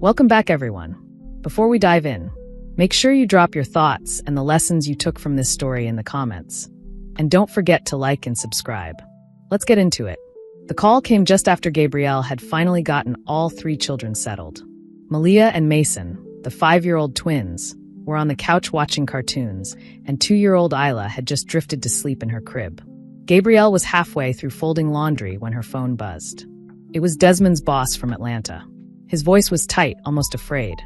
Welcome back, everyone. Before we dive in, make sure you drop your thoughts and the lessons you took from this story in the comments. And don't forget to like and subscribe. Let's get into it. The call came just after Gabrielle had finally gotten all 3 children settled. Malia and Mason, the 5-year-old twins, were on the couch watching cartoons, and 2-year-old Isla had just drifted to sleep in her crib. Gabrielle was halfway through folding laundry when her phone buzzed. It was Desmond's boss from Atlanta. His voice was tight, almost afraid.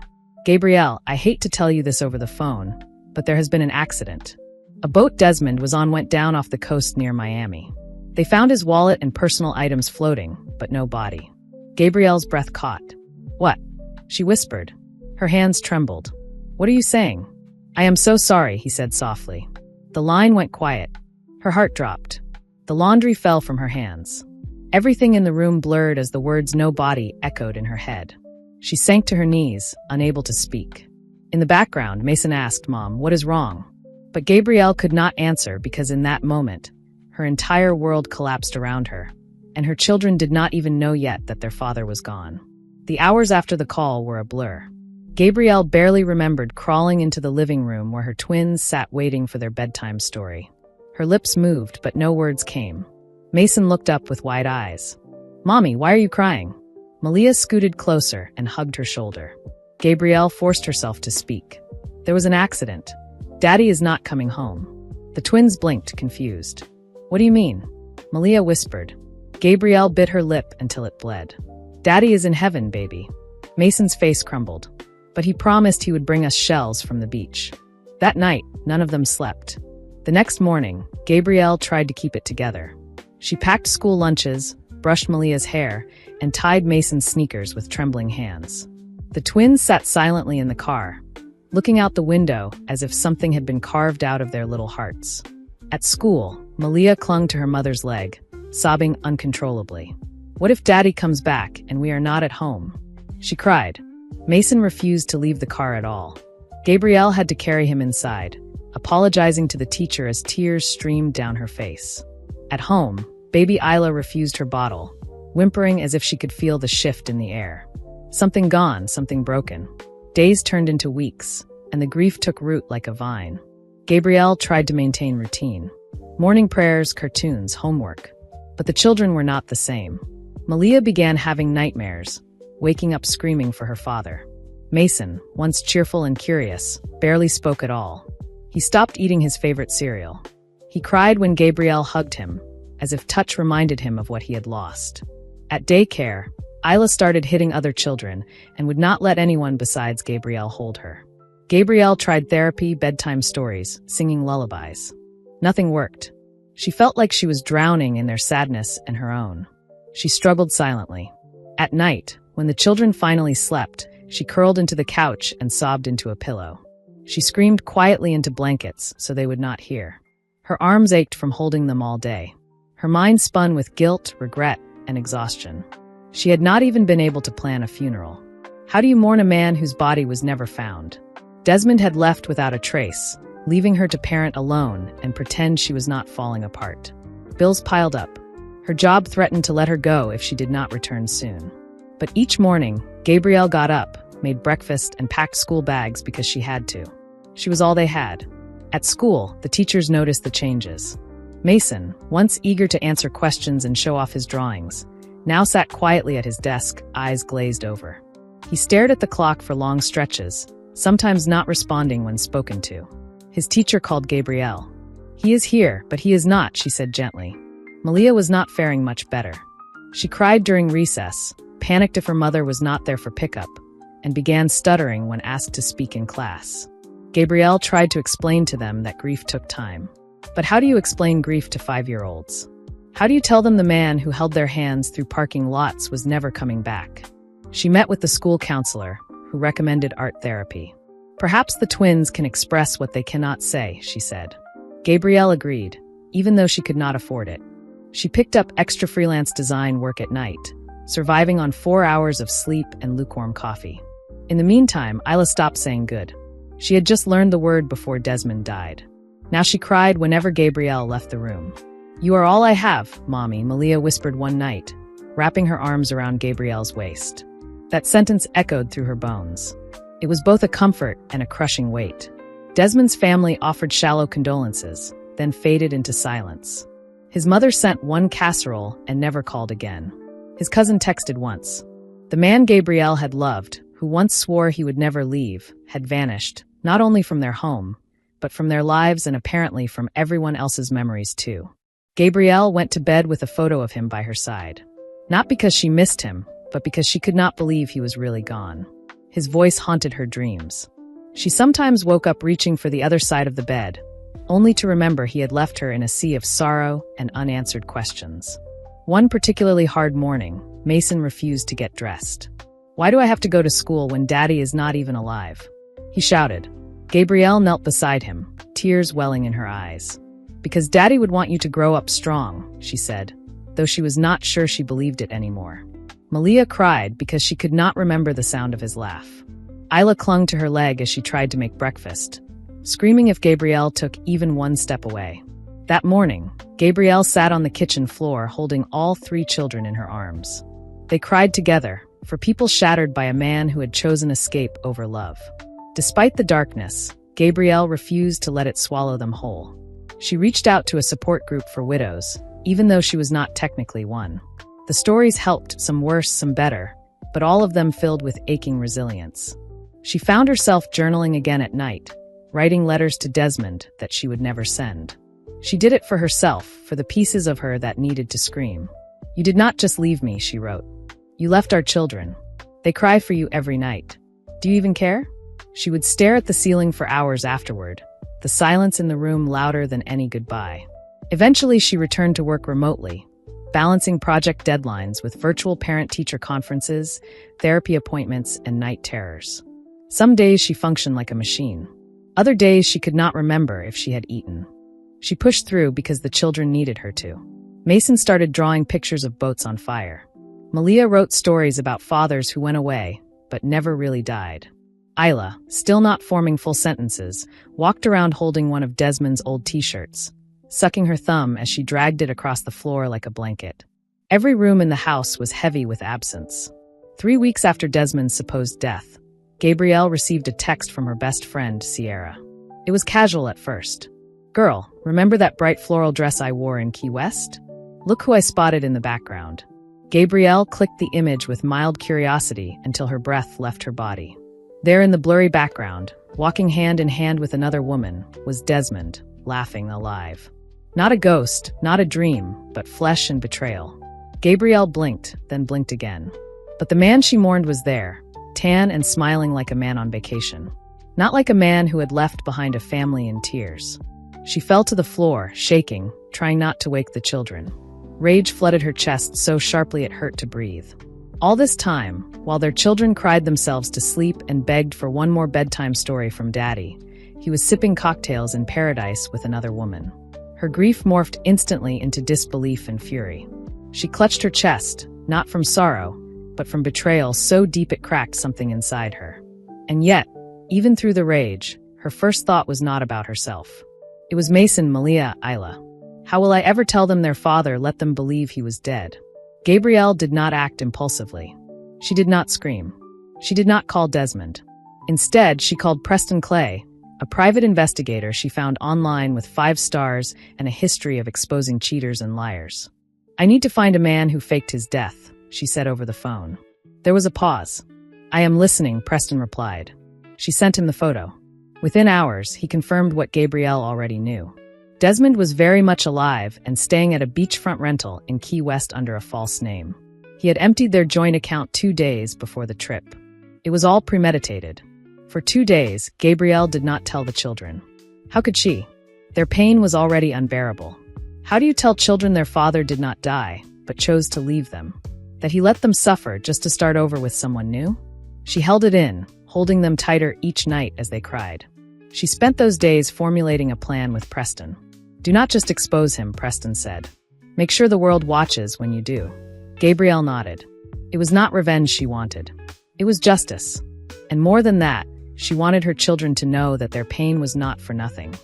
"Gabrielle, I hate to tell you this over the phone, but there has been an accident. A boat Desmond was on went down off the coast near Miami. They found his wallet and personal items floating, but no body." Gabrielle's breath caught. "What?" she whispered. Her hands trembled. "What are you saying?" "I am so sorry," he said softly. The line went quiet. Her heart dropped. The laundry fell from her hands. Everything in the room blurred as the words "no body" echoed in her head. She sank to her knees, unable to speak. In the background, Mason asked, "Mom, what is wrong?" But Gabrielle could not answer because in that moment, her entire world collapsed around her, and her children did not even know yet that their father was gone. The hours after the call were a blur. Gabrielle barely remembered crawling into the living room where her twins sat waiting for their bedtime story. Her lips moved, but no words came. Mason looked up with wide eyes. "Mommy, why are you crying?" Malia scooted closer and hugged her shoulder. Gabrielle forced herself to speak. "There was an accident. Daddy is not coming home." The twins blinked, confused. "What do you mean?" Malia whispered. Gabrielle bit her lip until it bled. "Daddy is in heaven, baby." Mason's face crumbled. "But he promised he would bring us shells from the beach." That night, none of them slept. The next morning, Gabrielle tried to keep it together. She packed school lunches, brushed Malia's hair, and tied Mason's sneakers with trembling hands. The twins sat silently in the car, looking out the window as if something had been carved out of their little hearts. At school, Malia clung to her mother's leg, sobbing uncontrollably. "What if Daddy comes back and we are not at home?" she cried. Mason refused to leave the car at all. Gabrielle had to carry him inside, apologizing to the teacher as tears streamed down her face. At home, baby Isla refused her bottle, whimpering as if she could feel the shift in the air. Something gone, something broken. Days turned into weeks, and the grief took root like a vine. Gabrielle tried to maintain routine. Morning prayers, cartoons, homework. But the children were not the same. Malia began having nightmares, waking up screaming for her father. Mason, once cheerful and curious, barely spoke at all. He stopped eating his favorite cereal. He cried when Gabrielle hugged him, as if touch reminded him of what he had lost. At daycare, Isla started hitting other children and would not let anyone besides Gabrielle hold her. Gabrielle tried therapy, bedtime stories, singing lullabies. Nothing worked. She felt like she was drowning in their sadness and her own. She struggled silently. At night, when the children finally slept, she curled into the couch and sobbed into a pillow. She screamed quietly into blankets so they would not hear. Her arms ached from holding them all day. Her mind spun with guilt, regret, and exhaustion. She had not even been able to plan a funeral. How do you mourn a man whose body was never found? Desmond had left without a trace, leaving her to parent alone and pretend she was not falling apart. Bills piled up. Her job threatened to let her go if she did not return soon. But each morning, Gabrielle got up, made breakfast, and packed school bags because she had to. She was all they had. At school, the teachers noticed the changes. Mason, once eager to answer questions and show off his drawings, now sat quietly at his desk, eyes glazed over. He stared at the clock for long stretches, sometimes not responding when spoken to. His teacher called Gabrielle. "He is here, but he is not," she said gently. Malia was not faring much better. She cried during recess, panicked if her mother was not there for pickup, and began stuttering when asked to speak in class. Gabrielle tried to explain to them that grief took time. But how do you explain grief to 5-year-olds? How do you tell them the man who held their hands through parking lots was never coming back? She met with the school counselor, who recommended art therapy. "Perhaps the twins can express what they cannot say," she said. Gabrielle agreed, even though she could not afford it. She picked up extra freelance design work at night, surviving on 4 hours of sleep and lukewarm coffee. In the meantime, Isla stopped saying good. She had just learned the word before Desmond died. Now she cried whenever Gabrielle left the room. "You are all I have, Mommy," Malia whispered one night, wrapping her arms around Gabrielle's waist. That sentence echoed through her bones. It was both a comfort and a crushing weight. Desmond's family offered shallow condolences, then faded into silence. His mother sent one casserole and never called again. His cousin texted once. The man Gabrielle had loved, who once swore he would never leave, had vanished, not only from their home, but from their lives and apparently from everyone else's memories too. Gabrielle went to bed with a photo of him by her side. Not because she missed him, but because she could not believe he was really gone. His voice haunted her dreams. She sometimes woke up reaching for the other side of the bed, only to remember he had left her in a sea of sorrow and unanswered questions. One particularly hard morning, Mason refused to get dressed. "Why do I have to go to school when Daddy is not even alive?" he shouted. Gabrielle knelt beside him, tears welling in her eyes. "Because Daddy would want you to grow up strong," she said, though she was not sure she believed it anymore. Malia cried because she could not remember the sound of his laugh. Isla clung to her leg as she tried to make breakfast, screaming if Gabrielle took even one step away. That morning, Gabrielle sat on the kitchen floor holding all 3 children in her arms. They cried together, for people shattered by a man who had chosen escape over love. Despite the darkness, Gabrielle refused to let it swallow them whole. She reached out to a support group for widows, even though she was not technically one. The stories helped, some worse, some better, but all of them filled with aching resilience. She found herself journaling again at night, writing letters to Desmond that she would never send. She did it for herself, for the pieces of her that needed to scream. "You did not just leave me," she wrote. "You left our children. They cry for you every night. Do you even care?" She would stare at the ceiling for hours afterward, the silence in the room louder than any goodbye. Eventually, she returned to work remotely, balancing project deadlines with virtual parent-teacher conferences, therapy appointments, and night terrors. Some days she functioned like a machine. Other days she could not remember if she had eaten. She pushed through because the children needed her to. Mason started drawing pictures of boats on fire. Malia wrote stories about fathers who went away, but never really died. Isla, still not forming full sentences, walked around holding one of Desmond's old t-shirts, sucking her thumb as she dragged it across the floor like a blanket. Every room in the house was heavy with absence. 3 weeks after Desmond's supposed death, Gabrielle received a text from her best friend, Sierra. It was casual at first. "Girl, remember that bright floral dress I wore in Key West? Look who I spotted in the background." Gabrielle clicked the image with mild curiosity until her breath left her body. There in the blurry background, walking hand in hand with another woman, was Desmond, laughing alive. Not a ghost, not a dream, but flesh and betrayal. Gabrielle blinked, then blinked again. But the man she mourned was there, tan and smiling like a man on vacation. Not like a man who had left behind a family in tears. She fell to the floor, shaking, trying not to wake the children. Rage flooded her chest so sharply it hurt to breathe. All this time, while their children cried themselves to sleep and begged for one more bedtime story from Daddy, he was sipping cocktails in paradise with another woman. Her grief morphed instantly into disbelief and fury. She clutched her chest, not from sorrow, but from betrayal so deep it cracked something inside her. And yet, even through the rage, her first thought was not about herself. It was Mason, Malia, Isla. How will I ever tell them their father let them believe he was dead? Gabrielle did not act impulsively. She did not scream. She did not call Desmond. Instead, she called Preston Clay, a private investigator she found online with 5 stars and a history of exposing cheaters and liars. "I need to find a man who faked his death," she said over the phone. There was a pause. "I am listening," Preston replied. She sent him the photo. Within hours, he confirmed what Gabrielle already knew. Desmond was very much alive and staying at a beachfront rental in Key West under a false name. He had emptied their joint account 2 days before the trip. It was all premeditated. For 2 days, Gabrielle did not tell the children. How could she? Their pain was already unbearable. How do you tell children their father did not die, but chose to leave them? That he let them suffer just to start over with someone new? She held it in, holding them tighter each night as they cried. She spent those days formulating a plan with Preston. "Do not just expose him," Preston said. "Make sure the world watches when you do." Gabrielle nodded. It was not revenge she wanted. It was justice. And more than that, she wanted her children to know that their pain was not for nothing.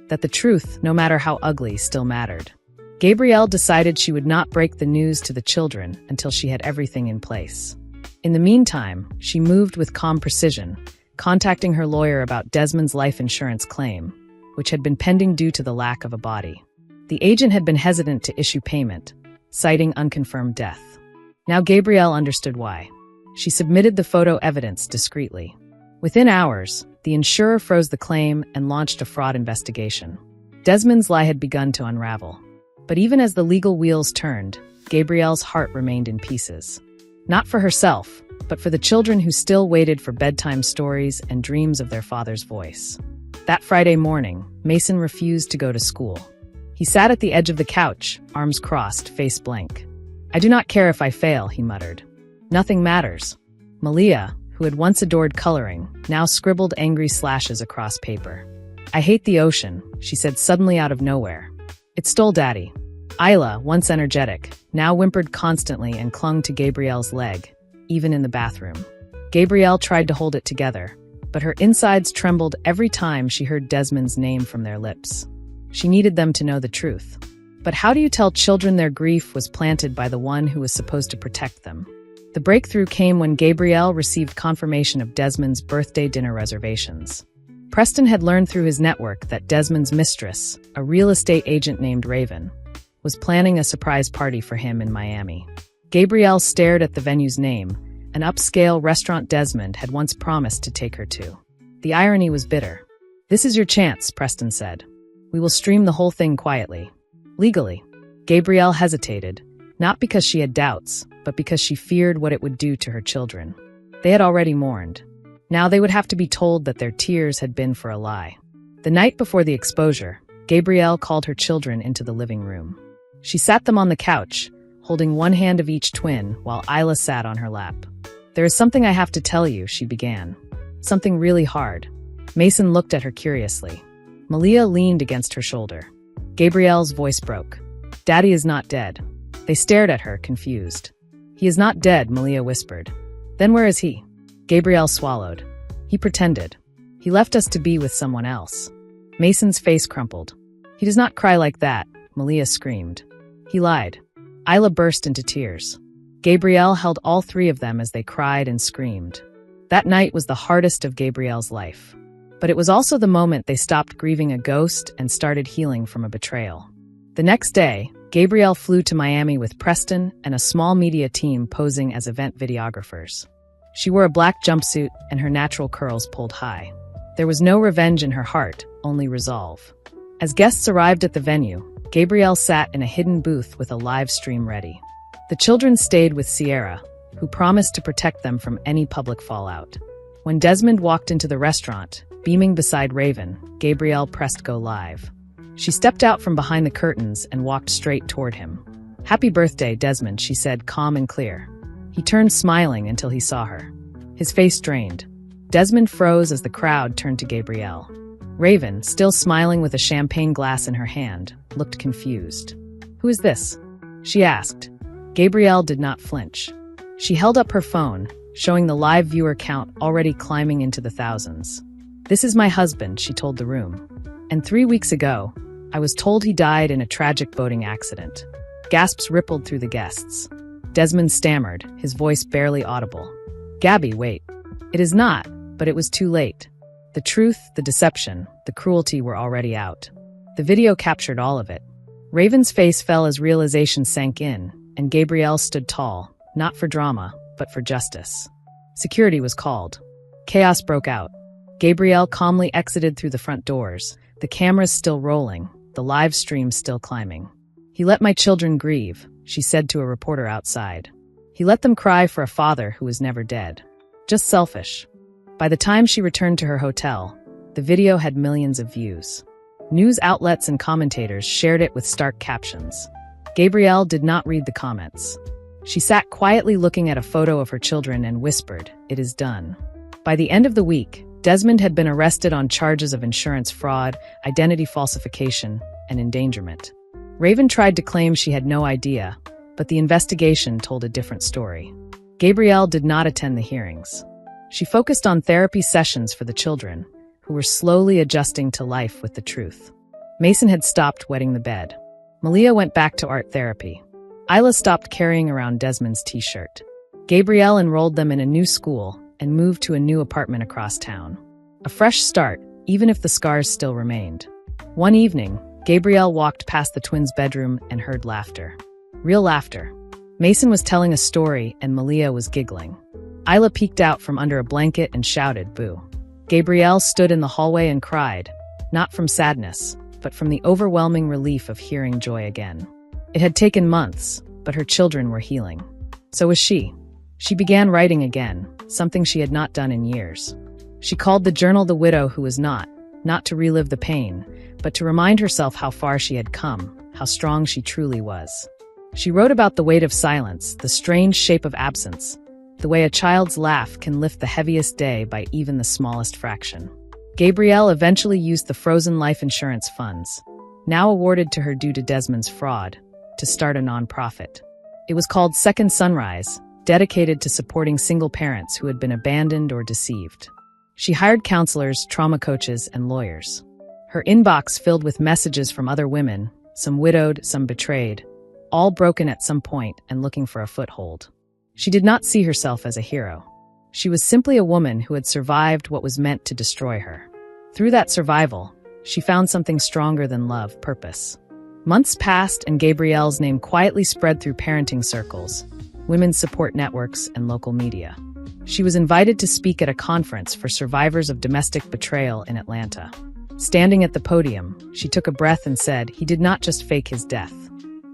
That the truth, no matter how ugly, still mattered. Gabrielle decided she would not break the news to the children until she had everything in place. In the meantime, she moved with calm precision, contacting her lawyer about Desmond's life insurance claim, which had been pending due to the lack of a body. The agent had been hesitant to issue payment, citing unconfirmed death. Now Gabrielle understood why. She submitted the photo evidence discreetly. Within hours, the insurer froze the claim and launched a fraud investigation. Desmond's lie had begun to unravel. But even as the legal wheels turned, Gabrielle's heart remained in pieces. Not for herself, but for the children who still waited for bedtime stories and dreams of their father's voice. That Friday morning, Mason refused to go to school. He sat at the edge of the couch, arms crossed, face blank. "I do not care if I fail," he muttered. "Nothing matters." Malia, who had once adored coloring, now scribbled angry slashes across paper. "I hate the ocean," she said suddenly out of nowhere. "It stole Daddy." Isla, once energetic, now whimpered constantly and clung to Gabrielle's leg, even in the bathroom. Gabrielle tried to hold it together, but her insides trembled every time she heard Desmond's name from their lips. She needed them to know the truth. But how do you tell children their grief was planted by the one who was supposed to protect them? The breakthrough came when Gabrielle received confirmation of Desmond's birthday dinner reservations. Preston had learned through his network that Desmond's mistress, a real estate agent named Raven, was planning a surprise party for him in Miami. Gabrielle stared at the venue's name, an upscale restaurant Desmond had once promised to take her to. The irony was bitter. "This is your chance," Preston said. "We will stream the whole thing quietly. Legally." Gabrielle hesitated, not because she had doubts, but because she feared what it would do to her children. They had already mourned. Now they would have to be told that their tears had been for a lie. The night before the exposure, Gabrielle called her children into the living room. She sat them on the couch, holding one hand of each twin while Isla sat on her lap. "There is something I have to tell you," she began. "Something really hard." Mason looked at her curiously. Malia leaned against her shoulder. Gabrielle's voice broke. "Daddy is not dead." They stared at her, confused. "He is not dead," Malia whispered. "Then where is he?" Gabrielle swallowed. "He pretended. He left us to be with someone else." Mason's face crumpled. "He does not cry like that," Malia screamed. "He lied." Isla burst into tears. Gabrielle held all three of them as they cried and screamed. That night was the hardest of Gabrielle's life. But it was also the moment they stopped grieving a ghost and started healing from a betrayal. The next day, Gabrielle flew to Miami with Preston and a small media team posing as event videographers. She wore a black jumpsuit and her natural curls pulled high. There was no revenge in her heart, only resolve. As guests arrived at the venue, Gabrielle sat in a hidden booth with a live stream ready. The children stayed with Sierra, who promised to protect them from any public fallout. When Desmond walked into the restaurant, beaming beside Raven, Gabrielle pressed go live. She stepped out from behind the curtains and walked straight toward him. "Happy birthday, Desmond," she said, calm and clear. He turned smiling until he saw her. His face drained. Desmond froze as the crowd turned to Gabrielle. Raven, still smiling with a champagne glass in her hand, looked confused. "Who is this?" she asked. Gabrielle did not flinch. She held up her phone, showing the live viewer count already climbing into the thousands. "This is my husband," she told the room. "And 3 weeks ago, I was told he died in a tragic boating accident." Gasps rippled through the guests. Desmond stammered, his voice barely audible. "Gabby, wait. It is not, but it was too late." The truth, the deception, the cruelty were already out. The video captured all of it. Raven's face fell as realization sank in, and Gabrielle stood tall, not for drama, but for justice. Security was called. Chaos broke out. Gabrielle calmly exited through the front doors, the cameras still rolling, the live stream still climbing. "He let my children grieve," she said to a reporter outside. "He let them cry for a father who was never dead. Just selfish." By the time she returned to her hotel, the video had millions of views. News outlets and commentators shared it with stark captions. Gabrielle did not read the comments. She sat quietly looking at a photo of her children and whispered, "It is done." By the end of the week, Desmond had been arrested on charges of insurance fraud, identity falsification, and endangerment. Raven tried to claim she had no idea, but the investigation told a different story. Gabrielle did not attend the hearings. She focused on therapy sessions for the children, who were slowly adjusting to life with the truth. Mason had stopped wetting the bed. Malia went back to art therapy. Isla stopped carrying around Desmond's t-shirt. Gabrielle enrolled them in a new school and moved to a new apartment across town. A fresh start, even if the scars still remained. One evening, Gabrielle walked past the twins' bedroom and heard laughter. Real laughter. Mason was telling a story and Malia was giggling. Isla peeked out from under a blanket and shouted, "Boo." Gabrielle stood in the hallway and cried, not from sadness, but from the overwhelming relief of hearing joy again. It had taken months, but her children were healing. So was she. She began writing again, something she had not done in years. She called the journal The Widow Who Was Not to relive the pain, but to remind herself how far she had come, how strong she truly was. She wrote about the weight of silence, the strange shape of absence, the way a child's laugh can lift the heaviest day by even the smallest fraction. Gabrielle eventually used the frozen life insurance funds, now awarded to her due to Desmond's fraud, to start a nonprofit. It was called Second Sunrise, dedicated to supporting single parents who had been abandoned or deceived. She hired counselors, trauma coaches, and lawyers. Her inbox filled with messages from other women, some widowed, some betrayed, all broken at some point and looking for a foothold. She did not see herself as a hero. She was simply a woman who had survived what was meant to destroy her. Through that survival, she found something stronger than love, purpose. Months passed and Gabrielle's name quietly spread through parenting circles, women's support networks, and local media. She was invited to speak at a conference for survivors of domestic betrayal in Atlanta. Standing at the podium, she took a breath and said, "He did not just fake his death.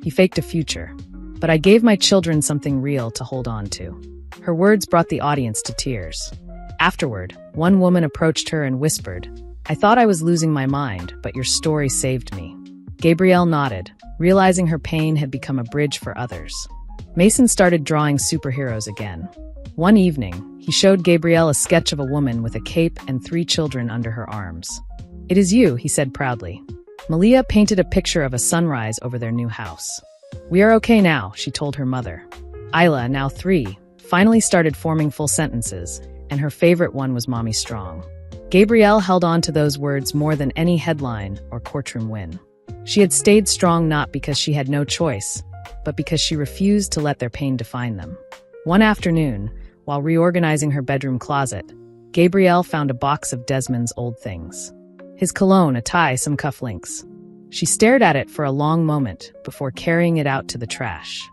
He faked a future. But I gave my children something real to hold on to." Her words brought the audience to tears. Afterward, one woman approached her and whispered, "I thought I was losing my mind, but your story saved me." Gabrielle nodded, realizing her pain had become a bridge for others. Mason started drawing superheroes again. One evening, he showed Gabrielle a sketch of a woman with a cape and 3 children under her arms. "It is you," he said proudly. Malia painted a picture of a sunrise over their new house. "We are okay now," she told her mother. Isla, now 3, finally started forming full sentences, and her favorite one was "Mommy Strong." Gabrielle held on to those words more than any headline or courtroom win. She had stayed strong not because she had no choice, but because she refused to let their pain define them. One afternoon, while reorganizing her bedroom closet, Gabrielle found a box of Desmond's old things. His cologne, a tie, some cufflinks. She stared at it for a long moment before carrying it out to the trash.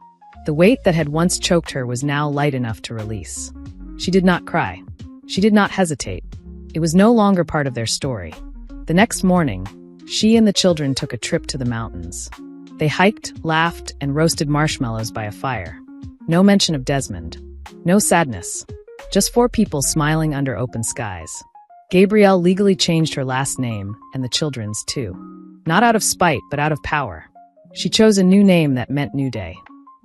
The weight that had once choked her was now light enough to release. She did not cry. She did not hesitate. It was no longer part of their story. The next morning, she and the children took a trip to the mountains. They hiked, laughed, and roasted marshmallows by a fire. No mention of Desmond. No sadness. Just 4 people smiling under open skies. Gabrielle legally changed her last name, and the children's too. Not out of spite, but out of power. She chose a new name that meant new day.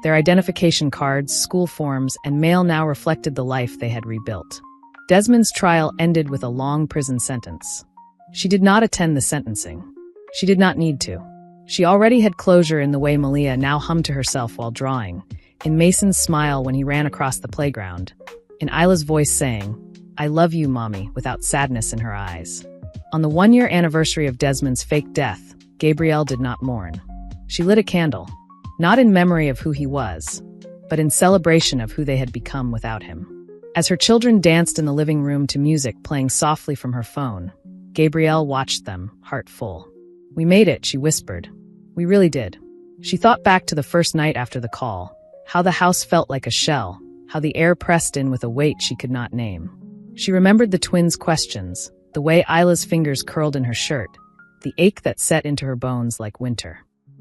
Their identification cards, school forms, and mail now reflected the life they had rebuilt. Desmond's trial ended with a long prison sentence. She did not attend the sentencing. She did not need to. She already had closure in the way Malia now hummed to herself while drawing, in Mason's smile when he ran across the playground, in Isla's voice saying, "I love you, Mommy," without sadness in her eyes. On the 1-year anniversary of Desmond's fake death, Gabrielle did not mourn. She lit a candle, not in memory of who he was, but in celebration of who they had become without him. As her children danced in the living room to music playing softly from her phone, Gabrielle watched them, heart full. "We made it," she whispered. "We really did." She thought back to the first night after the call, how the house felt like a shell, how the air pressed in with a weight she could not name. She remembered the twins' questions, the way Isla's fingers curled in her shirt, the ache that set into her bones like winter.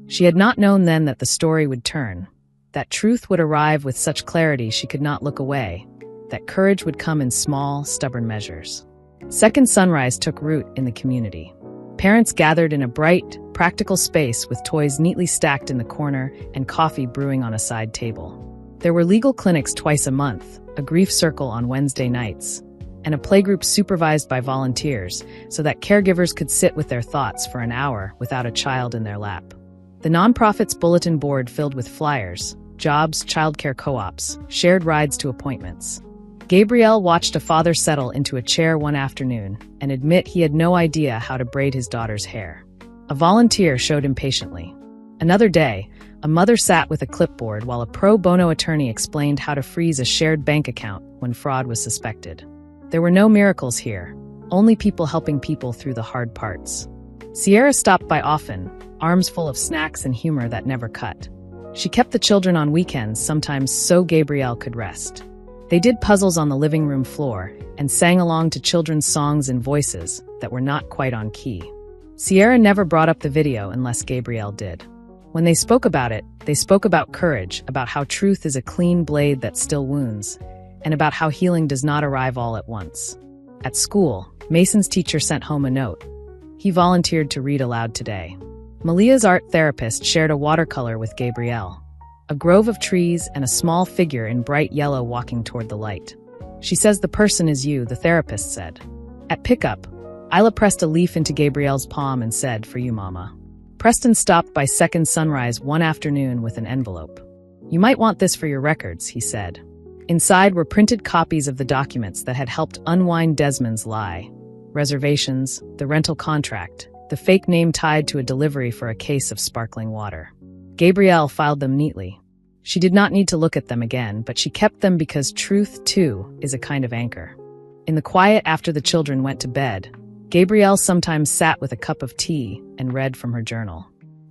She had not known then that the story would turn, that truth would arrive with such clarity she could not look away, that courage would come in small, stubborn measures. Second Sunrise took root in the community. Parents gathered in a bright, practical space with toys neatly stacked in the corner and coffee brewing on a side table. There were legal clinics twice a month, a grief circle on Wednesday nights, and a playgroup supervised by volunteers so that caregivers could sit with their thoughts for an hour without a child in their lap. The nonprofit's bulletin board filled with flyers, jobs, childcare co-ops, shared rides to appointments. Gabrielle watched a father settle into a chair one afternoon and admit he had no idea how to braid his daughter's hair. A volunteer showed him patiently. Another day, A mother sat with a clipboard while a pro bono attorney explained how to freeze a shared bank account when fraud was suspected. There were no miracles here, only people helping people through the hard parts. Sierra stopped by often, arms full of snacks and humor that never cut. She kept the children on weekends sometimes so Gabrielle could rest. They did puzzles on the living room floor and sang along to children's songs in voices that were not quite on key. Sierra never brought up the video unless Gabrielle did. When they spoke about it, they spoke about courage, about how truth is a clean blade that still wounds, and about how healing does not arrive all at once. At school, Mason's teacher sent home a note. He volunteered to read aloud today. Malia's art therapist shared a watercolor with Gabrielle. A grove of trees and a small figure in bright yellow walking toward the light. She says the person is you, the therapist said. At pickup, Isla pressed a leaf into Gabrielle's palm and said, "For you, Mama." Preston stopped by Second Sunrise one afternoon with an envelope. "You might want this for your records," he said. Inside were printed copies of the documents that had helped unwind Desmond's lie. Reservations, the rental contract, the fake name tied to a delivery for a case of sparkling water. Gabrielle filed them neatly. She did not need to look at them again, but she kept them because truth, too, is a kind of anchor. In the quiet after the children went to bed, Gabrielle sometimes sat with a cup of tea and read from her journal.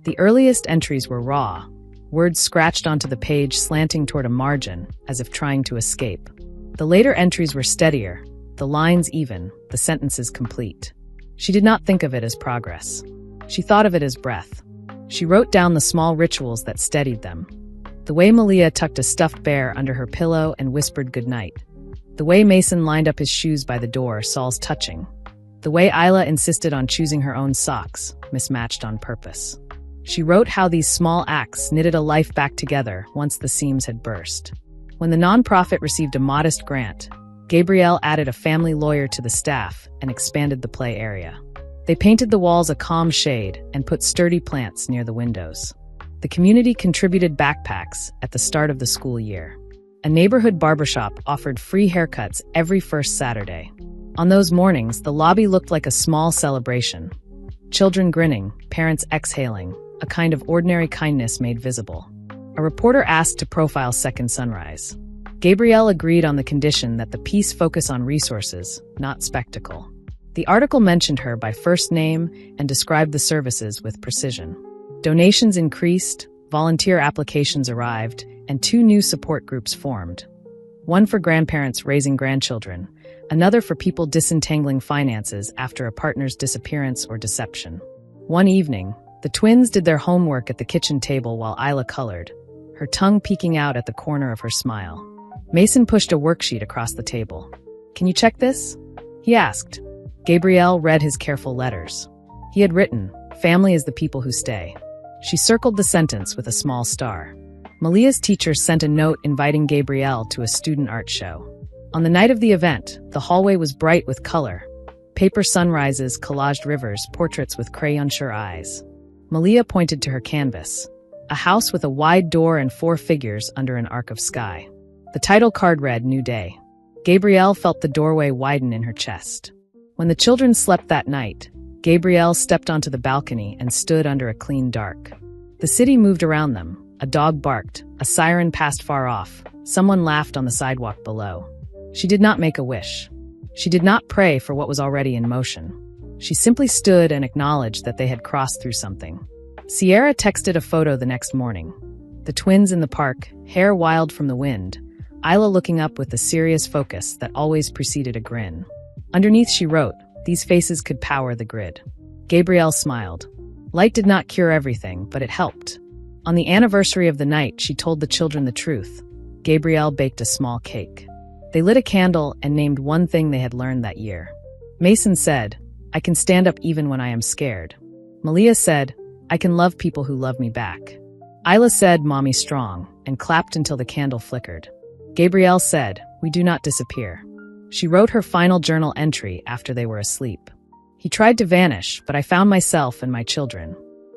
The earliest entries were raw, words scratched onto the page slanting toward a margin, as if trying to escape. The later entries were steadier, the lines even, the sentences complete. She did not think of it as progress. She thought of it as breath. She wrote down the small rituals that steadied them. The way Malia tucked a stuffed bear under her pillow and whispered goodnight. The way Mason lined up his shoes by the door, Saul's touching. The way Isla insisted on choosing her own socks, mismatched on purpose. She wrote how these small acts knitted a life back together once the seams had burst. When the nonprofit received a modest grant, Gabrielle added a family lawyer to the staff and expanded the play area. They painted the walls a calm shade and put sturdy plants near the windows. The community contributed backpacks at the start of the school year. A neighborhood barbershop offered free haircuts every first Saturday. On those mornings, the lobby looked like a small celebration. Children grinning, parents exhaling, a kind of ordinary kindness made visible. A reporter asked to profile Second Sunrise. Gabrielle agreed on the condition that the piece focus on resources, not spectacle. The article mentioned her by first name and described the services with precision. Donations increased, volunteer applications arrived, and 2 new support groups formed. One for grandparents raising grandchildren, another for people disentangling finances after a partner's disappearance or deception. One evening, the twins did their homework at the kitchen table while Isla colored, her tongue peeking out at the corner of her smile. Mason pushed a worksheet across the table. "Can you check this?" he asked. Gabrielle read his careful letters. He had written, "Family is the people who stay." She circled the sentence with a small star. Malia's teacher sent a note inviting Gabrielle to a student art show. On the night of the event, the hallway was bright with color. Paper sunrises, collaged rivers, portraits with crayon-sure eyes. Malia pointed to her canvas. A house with a wide door and 4 figures under an arc of sky. The title card read, "New Day." Gabrielle felt the doorway widen in her chest. When the children slept that night, Gabrielle stepped onto the balcony and stood under a clean dark. The city moved around them. A dog barked, a siren passed far off, someone laughed on the sidewalk below. She did not make a wish. She did not pray for what was already in motion. She simply stood and acknowledged that they had crossed through something. Sierra texted a photo the next morning. The twins in the park, hair wild from the wind, Isla looking up with the serious focus that always preceded a grin. Underneath she wrote, "These faces could power the grid." Gabrielle smiled. Light did not cure everything, but it helped. On the anniversary of the night, she told the children the truth. Gabrielle baked a small cake. They lit a candle and named one thing they had learned that year. Mason said, "I can stand up even when I am scared." Malia said, "I can love people who love me back." Isla said, "Mommy strong," and clapped until the candle flickered. Gabrielle said, "We do not disappear." She wrote her final journal entry after they were asleep. "He tried to vanish, but I found myself and my children.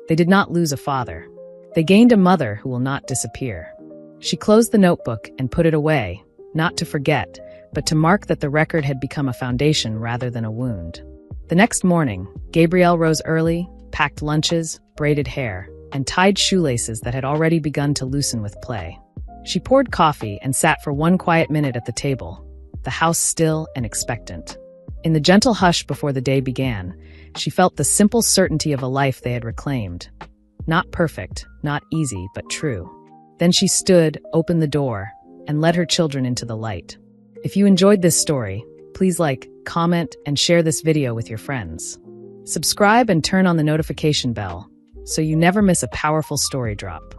They did not lose a father. They gained a mother who will not disappear." She closed the notebook and put it away, not to forget, but to mark that the record had become a foundation rather than a wound. The next morning, Gabrielle rose early, packed lunches, braided hair. and tied shoelaces that had already begun to loosen with play. She poured coffee and sat for one quiet minute at the table, the house still and expectant. In the gentle hush before the day began, she felt the simple certainty of a life they had reclaimed. Not perfect, not easy, but true. Then she stood, opened the door, and led her children into the light. If you enjoyed this story, please like, comment, and share this video with your friends. Subscribe and turn on the notification bell so you never miss a powerful story drop.